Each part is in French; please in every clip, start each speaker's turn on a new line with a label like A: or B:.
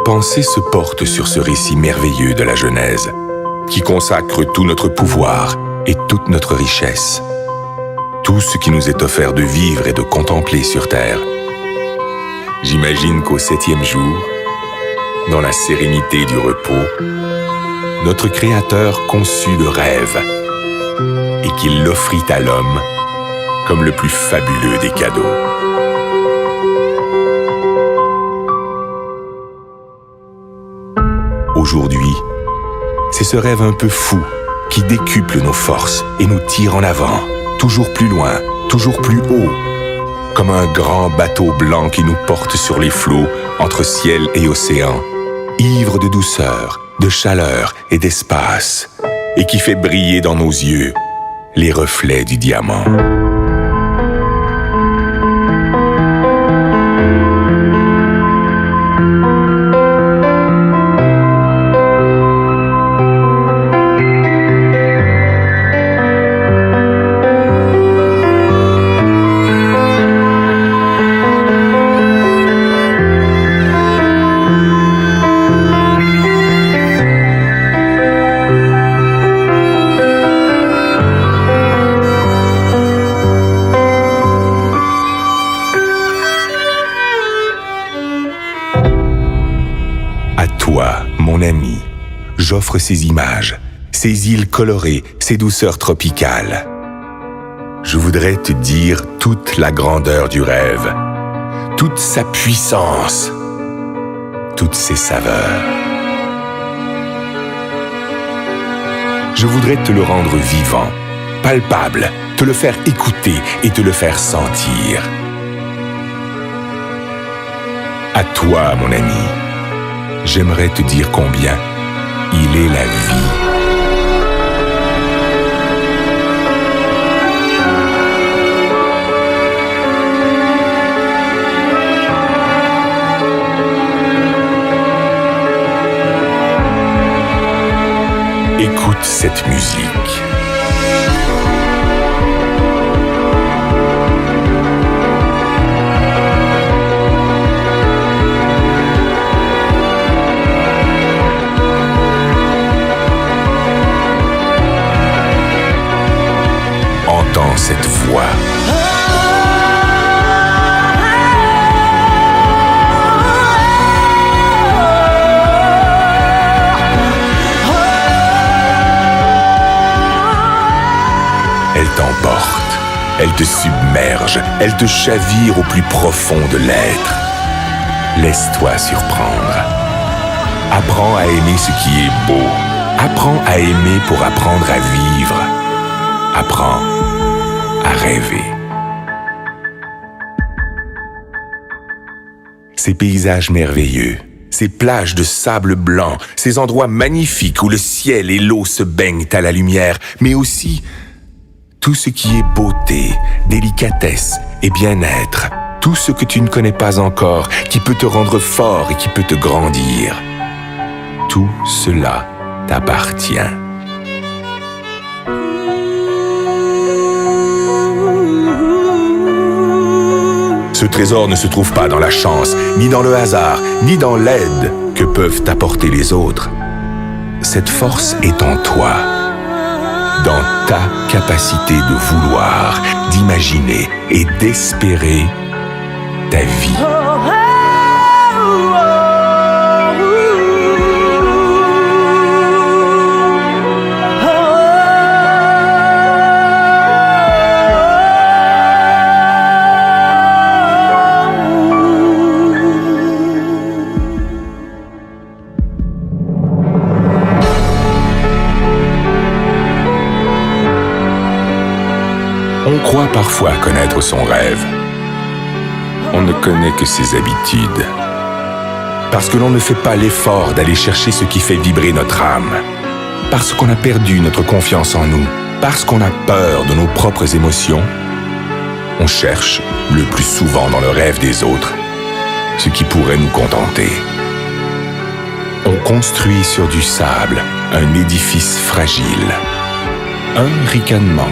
A: pensée se porte sur ce récit merveilleux de la Genèse, qui consacre tout notre pouvoir et toute notre richesse, tout ce qui nous est offert de vivre et de contempler sur terre. J'imagine qu'au 7e jour, dans la sérénité du repos, notre Créateur conçut le rêve et qu'il l'offrit à l'homme comme le plus fabuleux des cadeaux. Aujourd'hui, c'est ce rêve un peu fou qui décuple nos forces et nous tire en avant, toujours plus loin, toujours plus haut, comme un grand bateau blanc qui nous porte sur les flots entre ciel et océan, ivre de douceur, de chaleur et d'espace, et qui fait briller dans nos yeux les reflets du diamant. Toi, mon ami, j'offre ces images, ces îles colorées, ces douceurs tropicales. Je voudrais te dire toute la grandeur du rêve, toute sa puissance, toutes ses saveurs. Je voudrais te le rendre vivant, palpable, te le faire écouter et te le faire sentir. À toi, mon ami. J'aimerais te dire combien il est la vie. Écoute cette musique. Entends cette voix. Elle t'emporte, elle te submerge, elle te chavire au plus profond de l'être. Laisse-toi surprendre. Apprends à aimer ce qui est beau. Apprends à aimer pour apprendre à vivre. Apprends à rêver. Ces paysages merveilleux, ces plages de sable blanc, ces endroits magnifiques où le ciel et l'eau se baignent à la lumière, mais aussi tout ce qui est beauté, délicatesse et bien-être, tout ce que tu ne connais pas encore, qui peut te rendre fort et qui peut te grandir. Tout cela t'appartient. Ce trésor ne se trouve pas dans la chance, ni dans le hasard, ni dans l'aide que peuvent t'apporter les autres. Cette force est en toi, dans ta capacité de vouloir, d'imaginer et d'espérer ta vie. On croit parfois connaître son rêve. On ne connaît que ses habitudes. Parce que l'on ne fait pas l'effort d'aller chercher ce qui fait vibrer notre âme. Parce qu'on a perdu notre confiance en nous. Parce qu'on a peur de nos propres émotions. On cherche, le plus souvent dans le rêve des autres, ce qui pourrait nous contenter. On construit sur du sable un édifice fragile. Un ricanement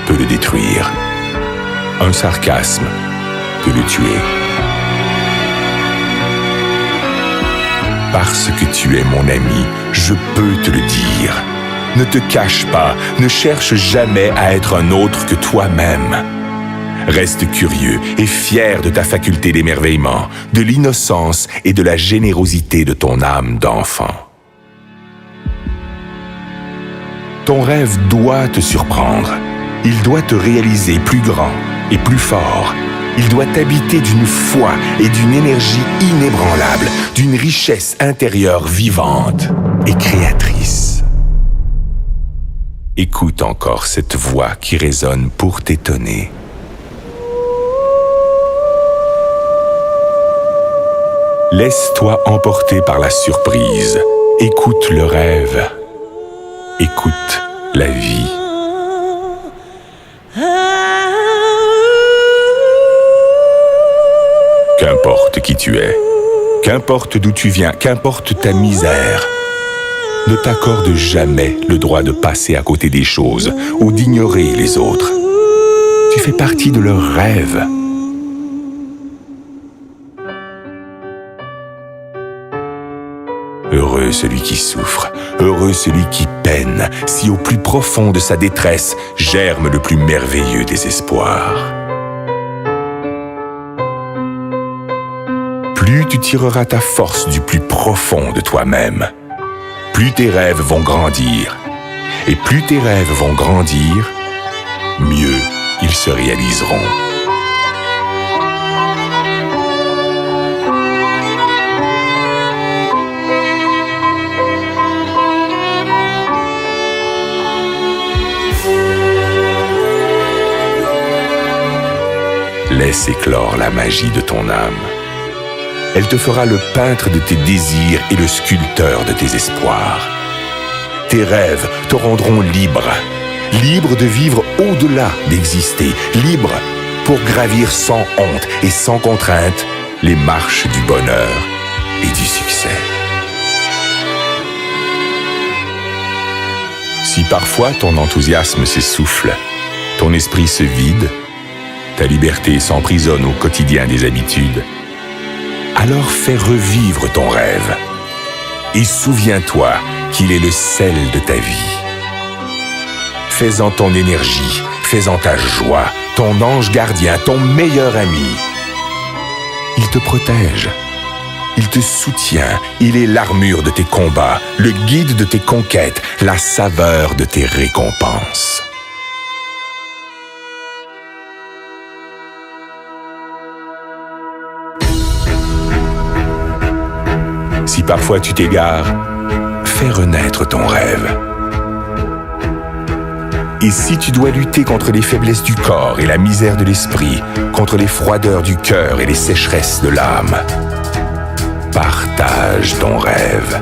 A: peut le détruire. Un sarcasme peut le tuer. Parce que tu es mon ami, je peux te le dire. Ne te cache pas, ne cherche jamais à être un autre que toi-même. Reste curieux et fier de ta faculté d'émerveillement, de l'innocence et de la générosité de ton âme d'enfant. Ton rêve doit te surprendre. Il doit te réaliser plus grand et plus fort. Il doit t'habiter d'une foi et d'une énergie inébranlable, d'une richesse intérieure vivante et créatrice. Écoute encore cette voix qui résonne pour t'étonner. Laisse-toi emporter par la surprise. Écoute le rêve. Écoute la vie. Qu'importe qui tu es, qu'importe d'où tu viens, qu'importe ta misère, ne t'accorde jamais le droit de passer à côté des choses ou d'ignorer les autres. Tu fais partie de leurs rêves. Heureux celui qui souffre, heureux celui qui peine, si au plus profond de sa détresse germe le plus merveilleux des espoirs. Plus tu tireras ta force du plus profond de toi-même, plus tes rêves vont grandir. Et plus tes rêves vont grandir, mieux ils se réaliseront. Laisse éclore la magie de ton âme. Elle te fera le peintre de tes désirs et le sculpteur de tes espoirs. Tes rêves te rendront libre, libre de vivre au-delà d'exister, libre pour gravir sans honte et sans contrainte les marches du bonheur et du succès. Si parfois ton enthousiasme s'essouffle, ton esprit se vide, ta liberté s'emprisonne au quotidien des habitudes, alors fais revivre ton rêve et souviens-toi qu'il est le sel de ta vie. Fais-en ton énergie, fais-en ta joie, ton ange gardien, ton meilleur ami. Il te protège, il te soutient, il est l'armure de tes combats, le guide de tes conquêtes, la saveur de tes récompenses. Si parfois tu t'égares, fais renaître ton rêve. Et si tu dois lutter contre les faiblesses du corps et la misère de l'esprit, contre les froideurs du cœur et les sécheresses de l'âme, partage ton rêve.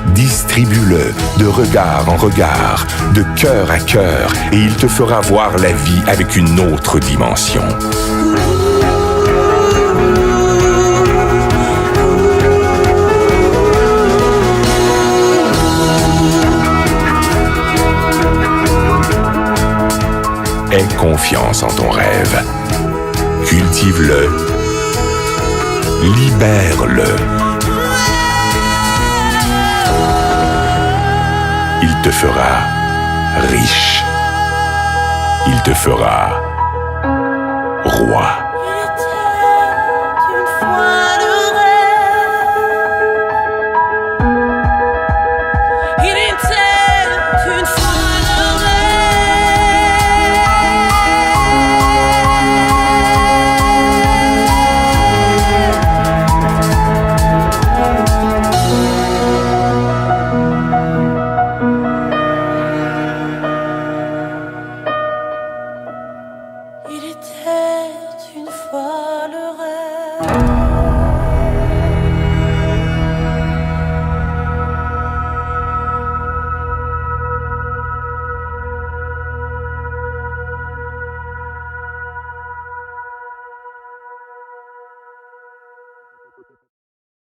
A: Distribue-le de regard en regard, de cœur à cœur, et il te fera voir la vie avec une autre dimension. Aie confiance en ton rêve. Cultive-le. Libère-le. Il te fera riche. Il te fera roi.
B: Il était une fois